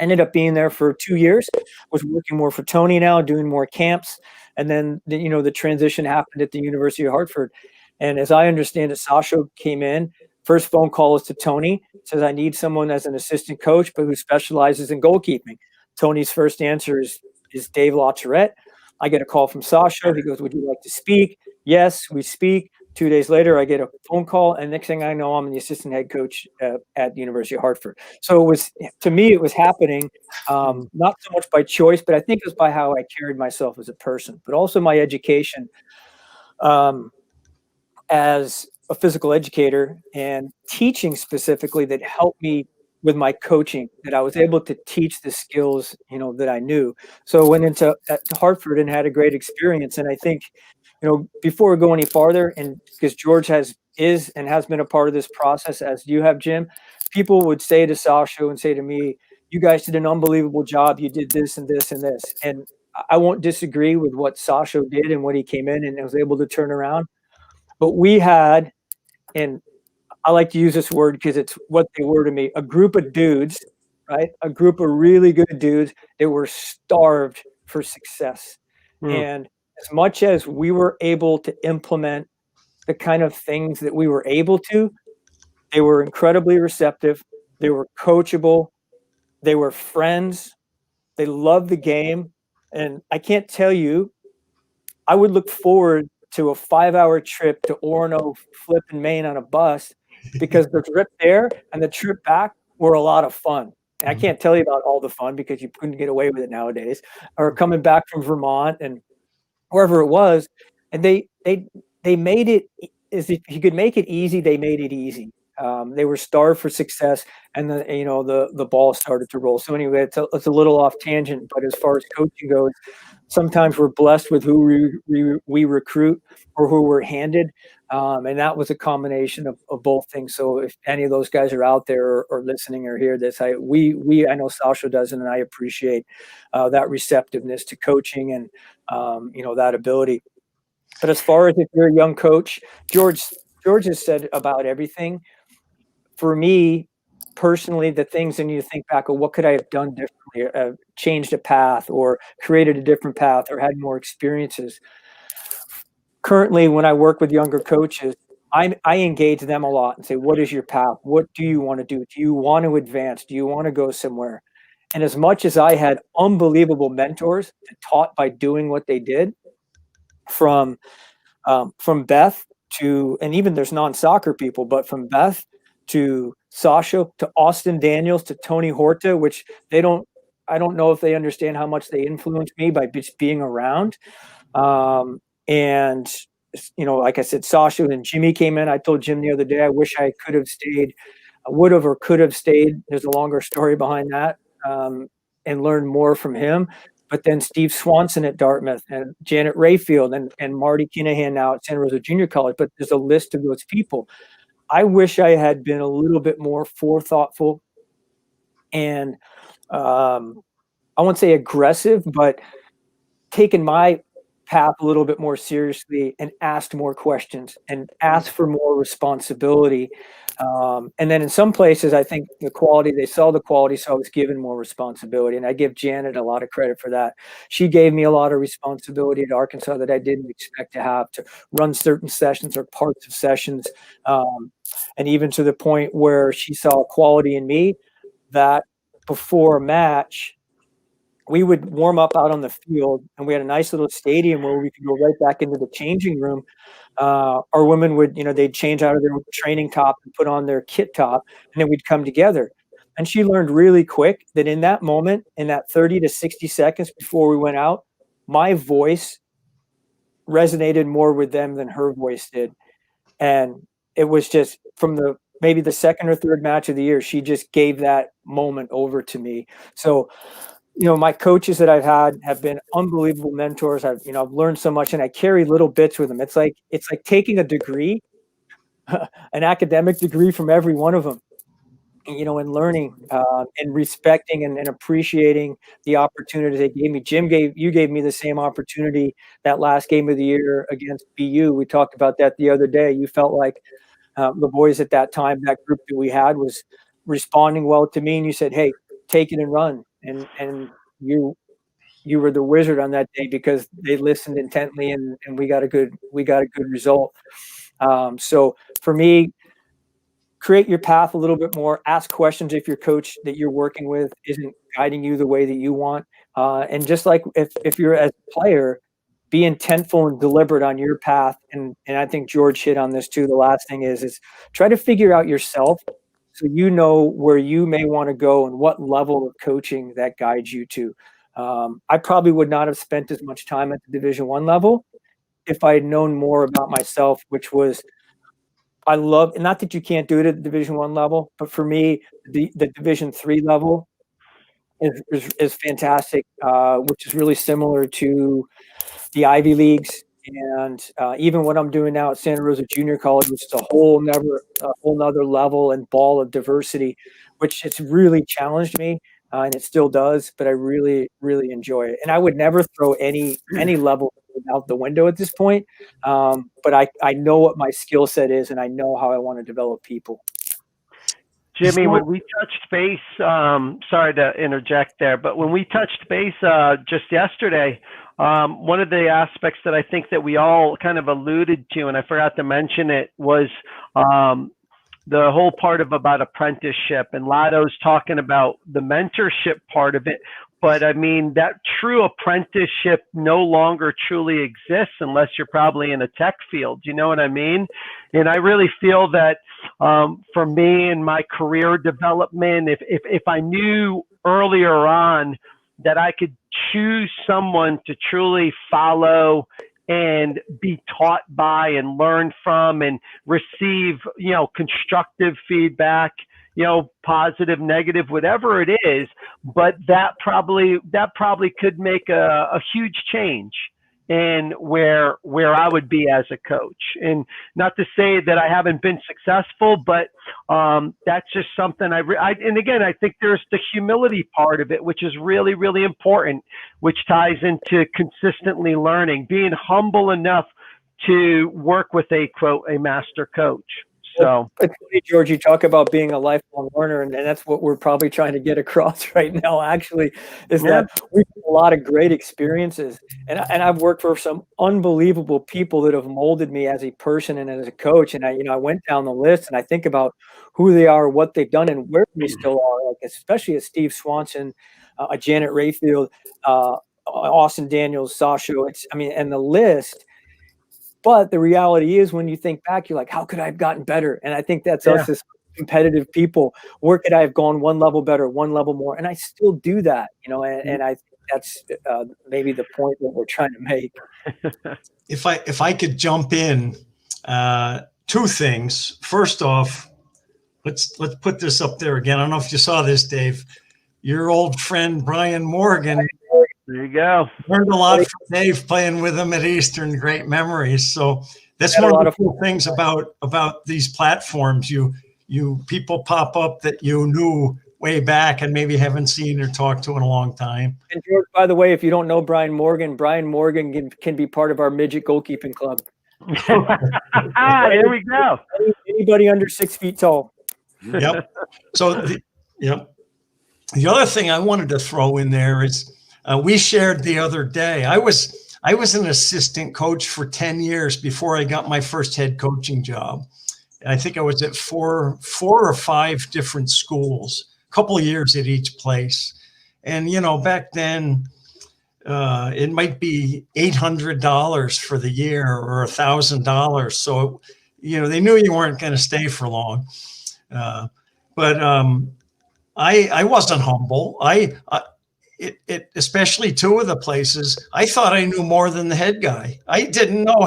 I ended up being there for 2 years, was working more for Tony now, doing more camps. And then, the transition happened at the University of Hartford. And as I understand it, Sasha came in. First phone call is to Tony, says, "I need someone as an assistant coach, but who specializes in goalkeeping." Tony's first answer is Dave Latourette. I get a call from Sasha. He goes, "Would you like to speak?" Yes, we speak. 2 days later, I get a phone call, and next thing I know, I'm the assistant head coach at the University of Hartford. So to me, it was happening, not so much by choice, but I think it was by how I carried myself as a person, but also my education as a physical educator and teaching specifically that helped me with my coaching, that I was able to teach the skills, that I knew. So I went into Hartford and had a great experience. And I think, before we go any farther, and because George is and has been a part of this process, as you have, Jim, people would say to Sasha and say to me, "You guys did an unbelievable job. You did this and this and this." And I won't disagree with what Sasha did and what he came in and was able to turn around. But we had, and I like to use this word because it's what they were to me, a group of dudes, right? A group of really good dudes that were starved for success. And as much as we were able to implement the kind of things that we were able to, they were incredibly receptive. They were coachable. They were friends. They loved the game. And I can't tell you, I would look forward to a 5-hour trip to Orono, flipping Maine on a bus, because the trip there and the trip back were a lot of fun. And I can't tell you about all the fun because you couldn't get away with it nowadays. Or coming back from Vermont and wherever it was, and they made it, if you could make it easy, they made it easy. They were starved for success, and the ball started to roll. So anyway, it's a little off tangent, but as far as coaching goes, sometimes we're blessed with who we recruit or who we're handed, and that was a combination of both things. So if any of those guys are out there or listening or hear this, I know Sasha does, and I appreciate that receptiveness to coaching and that ability. But as far as if you're a young coach, George has said about everything. For me personally, the things I need to think back of, what could I have done differently, changed a path or created a different path or had more experiences. Currently, when I work with younger coaches, I engage them a lot and say, what is your path? What do you want to do? Do you want to advance? Do you want to go somewhere? And as much as I had unbelievable mentors that taught by doing what they did, from Beth to, and even there's non-soccer people, but from Beth to Sasha to Austin Daniels to Tony Horta, which I don't know if they understand how much they influenced me by just being around. And like I said, Sasha and Jimmy came in. I told Jim the other day, I wish I could have stayed, I would have or could have stayed. There's a longer story behind that, and learned more from him. But then Steve Swanson at Dartmouth and Janet Rayfield and Marty Kinahan now at Santa Rosa Junior College. But there's a list of those people. I wish I had been a little bit more forethoughtful and I won't say aggressive, but taken my path a little bit more seriously and asked more questions and asked for more responsibility. And then in some places, I think they saw the quality, so I was given more responsibility. And I give Janet a lot of credit for that. She gave me a lot of responsibility at Arkansas that I didn't expect to have, to run certain sessions or parts of sessions. And even to the point where she saw quality in me that before a match, we would warm up out on the field, and we had a nice little stadium where we could go right back into the changing room. Our women would, they'd change out of their training top and put on their kit top, and then we'd come together. And she learned really quick that in that moment, in that 30 to 60 seconds before we went out, my voice resonated more with them than her voice did. And it was just from maybe the second or third match of the year, she just gave that moment over to me. So, my coaches that I've had have been unbelievable mentors. I've learned so much, and I carry little bits with them. It's like taking a degree, an academic degree from every one of them, and learning and respecting and appreciating the opportunity they gave me. You gave me the same opportunity that last game of the year against BU. We talked about that the other day. You felt like the boys at that time, that group that we had, was responding well to me, and you said, "Hey, take it and run." And you were the wizard on that day because they listened intently, and we got a good result. So for me, create your path a little bit more. Ask questions if your coach that you're working with isn't guiding you the way that you want. And just like if you're as a player, be intentful and deliberate on your path. And I think George hit on this too. The last thing is try to figure out yourself, so you know where you may want to go and what level of coaching that guides you to. I probably would not have spent as much time at the Division I level if I had known more about myself, which was, I love, not that you can't do it at the Division I level, but for me, the Division III level is fantastic, which is really similar to the Ivy Leagues. And even what I'm doing now at Santa Rosa Junior College, which is a whole nother level and ball of diversity, which it's really challenged me, and it still does. But I really, really enjoy it. And I would never throw any level out the window at this point. But I know what my skill set is, and I know how I want to develop people. Jimmy, when we touched base, sorry to interject there, but when we touched base just yesterday, one of the aspects that I think that we all kind of alluded to, and I forgot to mention it, was the whole part about apprenticeship. And Lato's talking about the mentorship part of it. But I mean, that true apprenticeship no longer truly exists unless you're probably in a tech field. You know what I mean? And I really feel that for me and my career development, if I knew earlier on that I could choose someone to truly follow and be taught by and learn from and receive, constructive feedback, positive, negative, whatever it is, but that probably could make a huge change in where I would be as a coach. And not to say that I haven't been successful, but that's just something and again, I think there's the humility part of it, which is really, really important, which ties into consistently learning, being humble enough to work with a master coach. So It's funny, George, you talk about being a lifelong learner, and that's what we're probably trying to get across right now, actually, is Yeah. that we've had a lot of great experiences. And I've worked for some unbelievable people that have molded me as a person and as a coach. And I went down the list and I think about who they are, what they've done, and where they still are, like especially a Steve Swanson, a Janet Rayfield, Austin Daniels, Sasha. And the list. But the reality is, when you think back, you're like, how could I have gotten better? And I think that's us as competitive people. Where could I have gone one level better, one level more? And I still do that, and I think that's maybe the point that we're trying to make. If I could jump in, two things. First off, let's put this up there again. I don't know if you saw this, Dave. Your old friend Brian Morgan. There you go. Learned a lot from Dave playing with him at Eastern. Great memories. So that's one of the cool things about these platforms. You people pop up that you knew way back and maybe haven't seen or talked to in a long time. And George, by the way, if you don't know Brian Morgan can be part of our midget goalkeeping club. There we go. Anybody under 6 feet tall. Yep. So the other thing I wanted to throw in there is we shared the other day. I was an assistant coach for 10 years before I got my first head coaching job. I think I was at four or five different schools, a couple of years at each place. And, back then, it might be $800 for the year or $1,000. So, they knew you weren't going to stay for long. But I wasn't humble. Especially two of the places, I thought I knew more than the head guy. I didn't know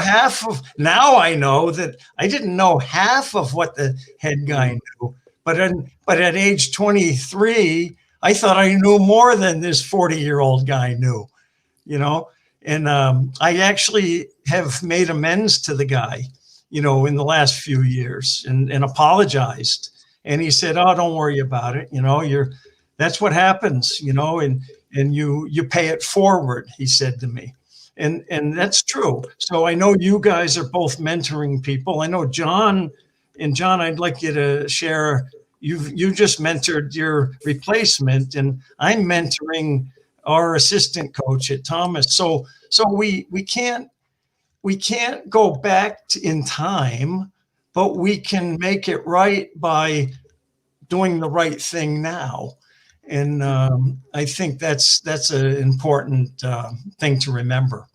now I know that I didn't know half of what the head guy knew. But at age 23, I thought I knew more than this 40-year-old guy knew, and I actually have made amends to the guy, in the last few years and apologized. And he said, "Oh, don't worry about it. That's what happens, and you pay it forward," he said to me. And that's true. So I know you guys are both mentoring people. I know John, I'd like you to share, you just mentored your replacement, and I'm mentoring our assistant coach at Thomas. So we can't go back in time, but we can make it right by doing the right thing now. And I think that's an important thing to remember.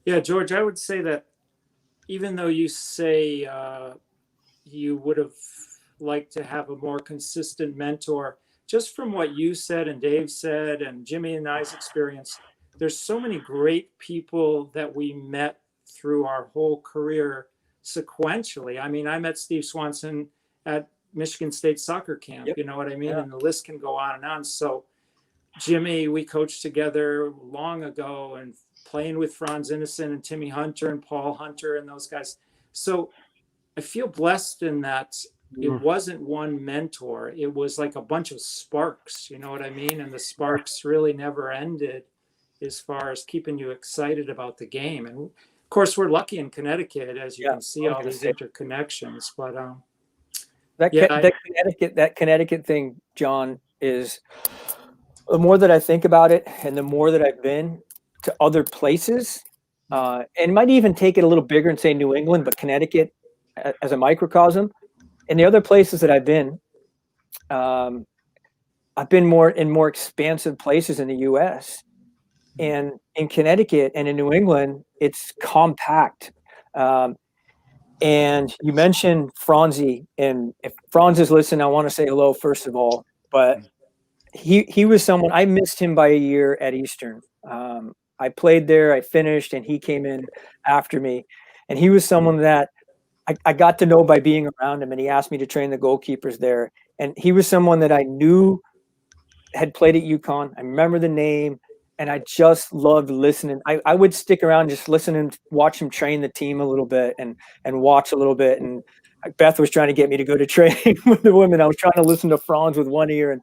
Yeah, George, I would say that even though you say you would have liked to have a more consistent mentor, just from what you said and Dave said and Jimmy and I's experience, there's so many great people that we met through our whole career sequentially. I mean, I met Steve Swanson at Michigan State soccer camp, Yep. You know what I mean? Yeah. And the list can go on and on. So Jimmy, we coached together long ago and playing with Franz Innocent and Timmy Hunter and Paul Hunter and those guys. So I feel blessed in that it wasn't one mentor. It was like a bunch of sparks, you know what I mean? And the sparks really never ended as far as keeping you excited about the game. And of course, we're lucky in Connecticut, as you can see all these interconnections. But that Connecticut thing, John, is the more that I think about it and the more that I've been to other places, and might even take it a little bigger and say New England, but Connecticut as a microcosm. And the other places that I've been more in more expansive places in the U.S. And in Connecticut and in New England, it's compact. And you mentioned Franzi, and if Franz is listening, I want to say hello first of all. But he was someone, I missed him by a year at Eastern. I played there, I finished, and he came in after me. And he was someone that I got to know by being around him, and he asked me to train the goalkeepers there. And he was someone that I knew had played at UConn. I remember the name, and I just loved listening. I would stick around, just listen and watch him train the team a little bit and watch a little bit. And Beth was trying to get me to go to training with the women. I was trying to listen to Franz with one ear,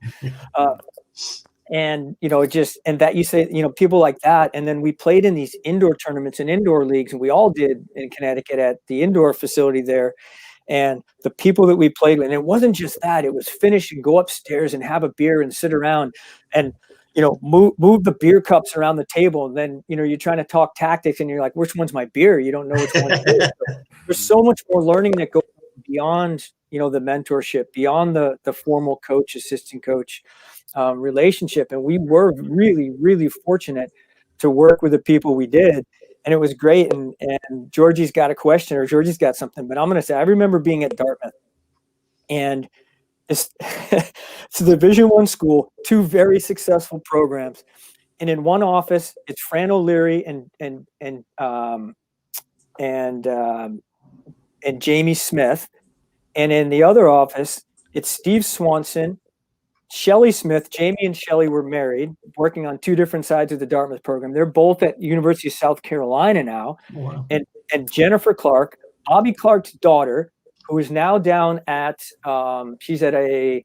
and that you say, people like that. And then we played in these indoor tournaments and indoor leagues, and we all did in Connecticut at the indoor facility there. And the people that we played with, and it wasn't just that, it was finish and go upstairs and have a beer and sit around and, move the beer cups around the table. And then, you're trying to talk tactics and you're like, which one's my beer? You don't know which one it is. There's so much more learning that goes beyond, the mentorship, beyond the formal coach, assistant coach relationship. And we were really, really fortunate to work with the people we did. And it was great. And Georgie's got a question, or Georgie's got something, but I'm going to say, I remember being at Dartmouth, and it's a Division I school, two very successful programs. And in one office, it's Fran O'Leary and Jamie Smith. And in the other office, it's Steve Swanson, Shelley Smith. Jamie and Shelley were married, working on two different sides of the Dartmouth program. They're both at University of South Carolina now. Wow. And Jennifer Clark, Bobby Clark's daughter, who is now down at, she's at a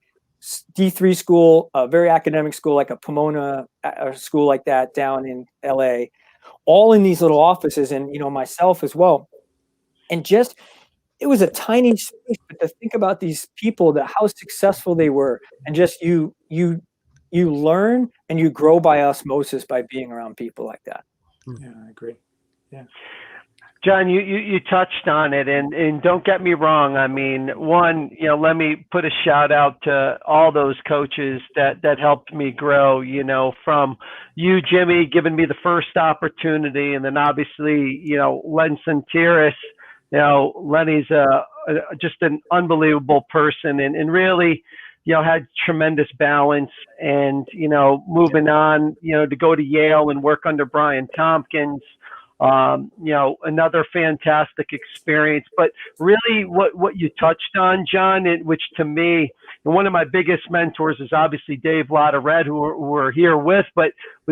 D3 school, a very academic school, like a Pomona school like that down in LA, all in these little offices, and, myself as well. And just, it was a tiny space, but to think about these people, how successful they were, and just you learn and you grow by osmosis by being around people like that. Yeah, I agree. Yeah. John, you touched on it, and don't get me wrong. I mean, one, let me put a shout out to all those coaches that helped me grow, from you, Jimmy, giving me the first opportunity, and then obviously, Len Santiris. Lenny's just an unbelievable person, and really, had tremendous balance, and, moving on, to go to Yale and work under Brian Tompkins. Another fantastic experience. But really what you touched on, John, which to me, and one of my biggest mentors is obviously Dave Latourette, who we're here with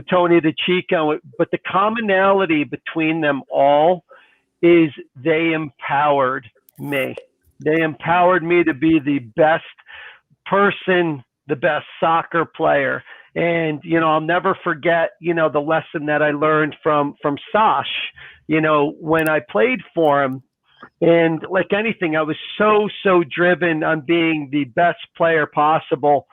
Tony DeChico. But the commonality between them all is they empowered me. They empowered me to be the best person, the best soccer player. And, I'll never forget, the lesson that I learned from Sash, when I played for him. And like anything, I was so driven on being the best player possible.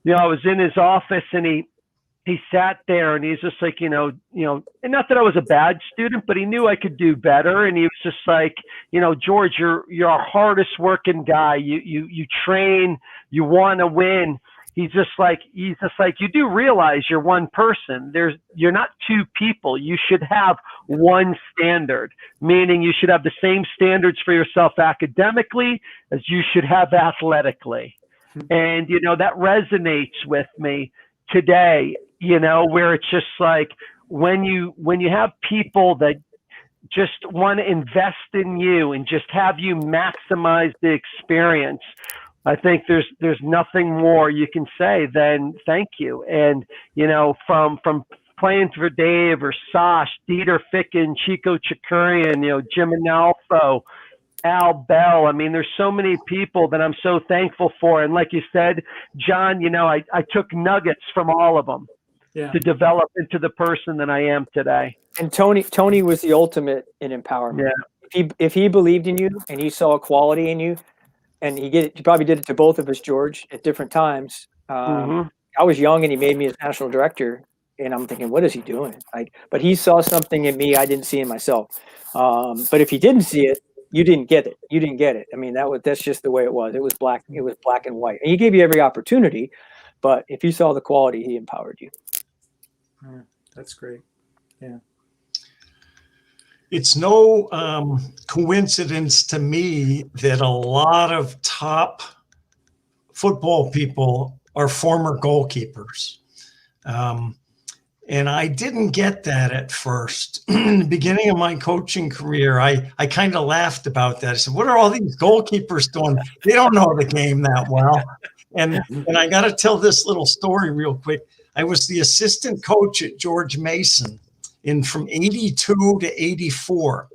I was in his office, and he sat there, and he's just like, and not that I was a bad student, but he knew I could do better. And he was just like, George, you're our hardest working guy. You train, you want to win. He's just like, you do realize you're one person. You're not two people. You should have one standard, meaning you should have the same standards for yourself academically as you should have athletically. And, that resonates with me today, where it's just like when you have people that just want to invest in you and just have you maximize the experience, I think there's nothing more you can say than thank you. And, from playing for Dave or Sash, Dieter Ficken, Chico Chikurian, Jim Analfo, Al Bell. I mean, there's so many people that I'm so thankful for. And like you said, John, I took nuggets from all of them to develop into the person that I am today. And Tony was the ultimate in empowerment. Yeah. If he believed in you and he saw a quality in you, and he probably did it to both of us, George, at different times. I was young, and he made me his national director, and I'm thinking, what is he doing? But he saw something in me I didn't see in myself. But if he didn't see it, you didn't get it. You didn't get it. I mean, that's just the way it was. It was black and white. And he gave you every opportunity, but if you saw the quality, he empowered you. That's great. Yeah. It's no coincidence to me that a lot of top football people are former goalkeepers. And I didn't get that at first. In the beginning of my coaching career, I kind of laughed about that. I said, what are all these goalkeepers doing? They don't know the game that well. And I got to tell this little story real quick. I was the assistant coach at George Mason from 82 to 84.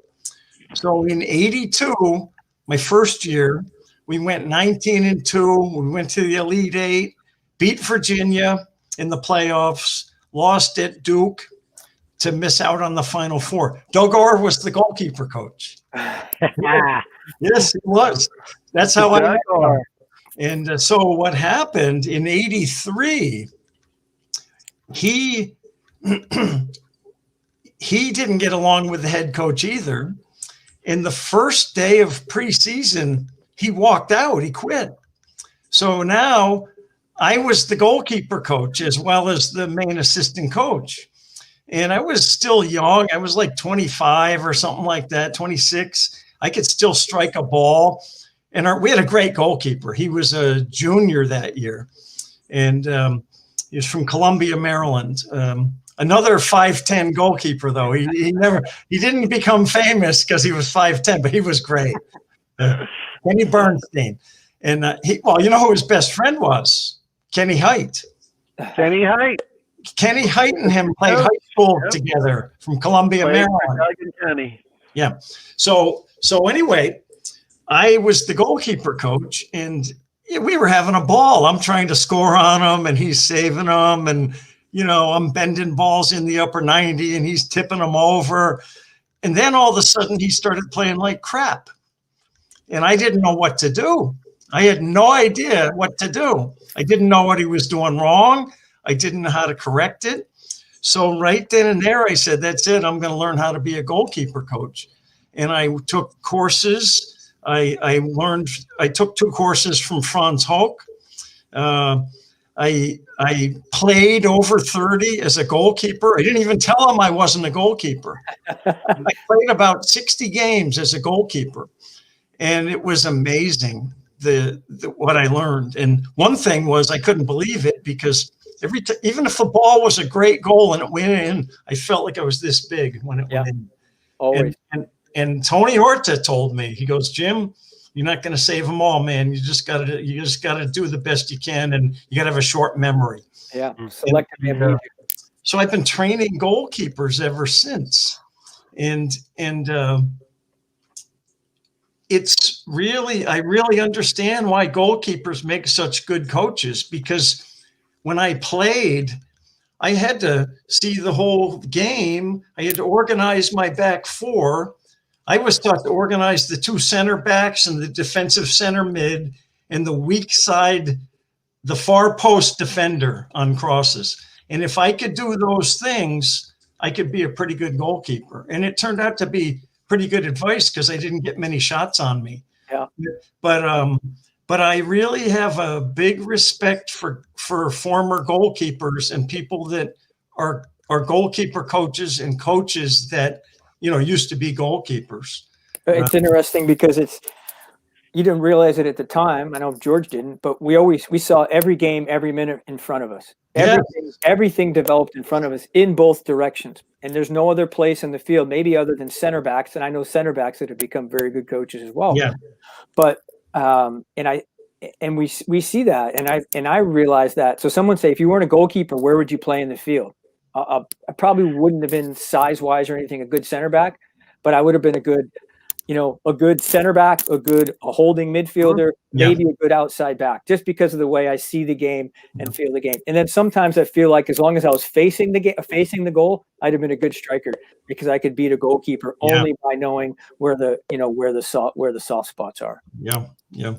So in 82, my first year, we went 19-2. We went to the Elite Eight, beat Virginia in the playoffs, lost at Duke to miss out on the Final Four. Doug Orr was the goalkeeper coach. Yes, he was. That's how I met Jaguar. him. And so what happened in '83, he he didn't get along with the head coach either. And the first day of preseason, he walked out, he quit. So now I was the goalkeeper coach as well as the main assistant coach. And I was still young. I was like 25 or something like that, 26. I could still strike a ball. And we had a great goalkeeper. He was a junior that year. And he was from Columbia, Maryland. Another 5'10" goalkeeper, though. He didn't become famous because he was 5'10", but he was great. Kenny Bernstein. And you know who his best friend was? Kenny Height. Kenny Height. Kenny Height and him played high school together from Columbia, Played for Maryland. Doug and Kenny. Yeah. So anyway, I was the goalkeeper coach, and we were having a ball. I'm trying to score on him, and he's saving them, and I'm bending balls in the upper 90, and he's tipping them over. And then all of a sudden, he started playing like crap, and I didn't know what to do. I had no idea what to do. I didn't know what he was doing wrong. I didn't know how to correct it. So right then and there, I said, that's it. I'm going to learn how to be a goalkeeper coach. And I took courses. I took 2 courses from Franz Hoek. I played over 30 as a goalkeeper. I didn't even tell him I wasn't a goalkeeper. I played about 60 games as a goalkeeper. And it was amazing what I learned. And one thing was I couldn't believe it because even if the ball was a great goal and it went in, I felt like I was this big when it went in. Always. And Tony Horta told me, he goes, Jim, you're not going to save them all, man. You just got to do the best you can, and you got to have a short memory. Yeah, selective amnesia. So I've been training goalkeepers ever since, and it's really, I really understand why goalkeepers make such good coaches, because when I played, I had to see the whole game. I had to organize my back 4. I was taught to organize the 2 center backs and the defensive center mid and the weak side, the far post defender on crosses. And if I could do those things, I could be a pretty good goalkeeper. And it turned out to be pretty good advice because I didn't get many shots on me. Yeah. But I really have a big respect for former goalkeepers and people that are goalkeeper coaches and coaches that used to be goalkeepers. It's interesting because you didn't realize it at the time. I know George didn't, but we saw every game, every minute in front of us. Everything developed in front of us in both directions. And there's no other place in the field, maybe other than center backs. And I know center backs that have become very good coaches as well. Yeah. But we see that, and I realized that. So someone say, if you weren't a goalkeeper, where would you play in the field? I probably wouldn't have been size-wise or anything a good center back, but I would have been a good center back, a holding midfielder, maybe a good outside back, just because of the way I see the game and feel the game. And then sometimes I feel like as long as I was facing the goal, I'd have been a good striker because I could beat a goalkeeper only by knowing where the soft spots are. Yeah. Yeah.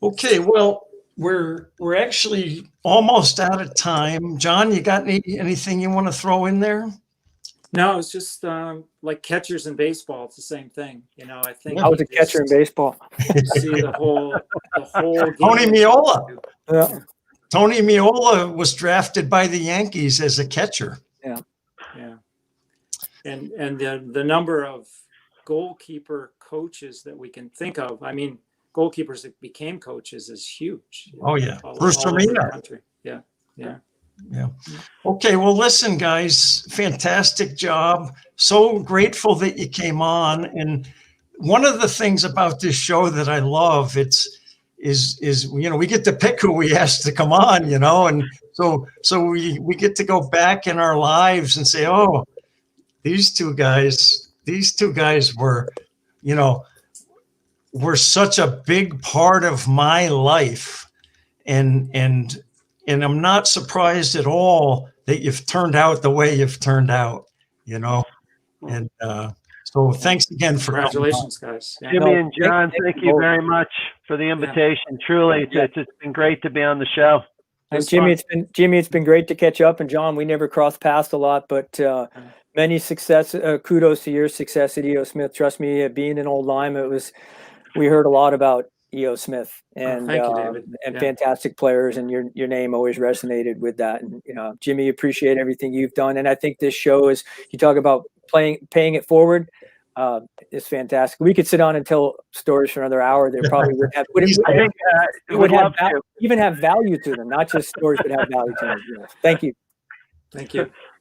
Okay. Well, we're actually almost out of time. John, you got anything you want to throw in there? No, it's just like catchers in baseball. It's the same thing. I think I was a catcher in baseball. See the whole game. Tony Meola. Yeah. Tony Meola was drafted by the Yankees as a catcher. Yeah. Yeah. And the number of goalkeeper coaches that we can think of. I mean, goalkeepers that became coaches is huge. Oh yeah. Bruce Arena. Yeah. Yeah. Yeah. Okay. Well, listen, guys, fantastic job. So grateful that you came on. And one of the things about this show that I love, is we get to pick who we ask to come on, and so we get to go back in our lives and say, oh, these two guys were such a big part of my life, and I'm not surprised at all that you've turned out the way you've turned out, and So thanks again for coming on. Congratulations, guys. Yeah. Jimmy and John, thank thank you you both. very much for the invitation. Truly, it's been great to be on the show. And It's Jimmy, fun. it's been great to catch up. And John, we never crossed paths a lot, but many success. Kudos to your success at EO Smith. Trust me, being an old Lime, we heard a lot about EO Smith and thank you, David. and Yeah. fantastic players, and your name always resonated with that. And Jimmy, appreciate everything you've done. And I think this show is, you talk about paying it forward. It's fantastic. We could sit on and tell stories for another hour. There probably would have. I think would have love to. even have value to them, not just stories, but have value to them. Thank you. Thank you.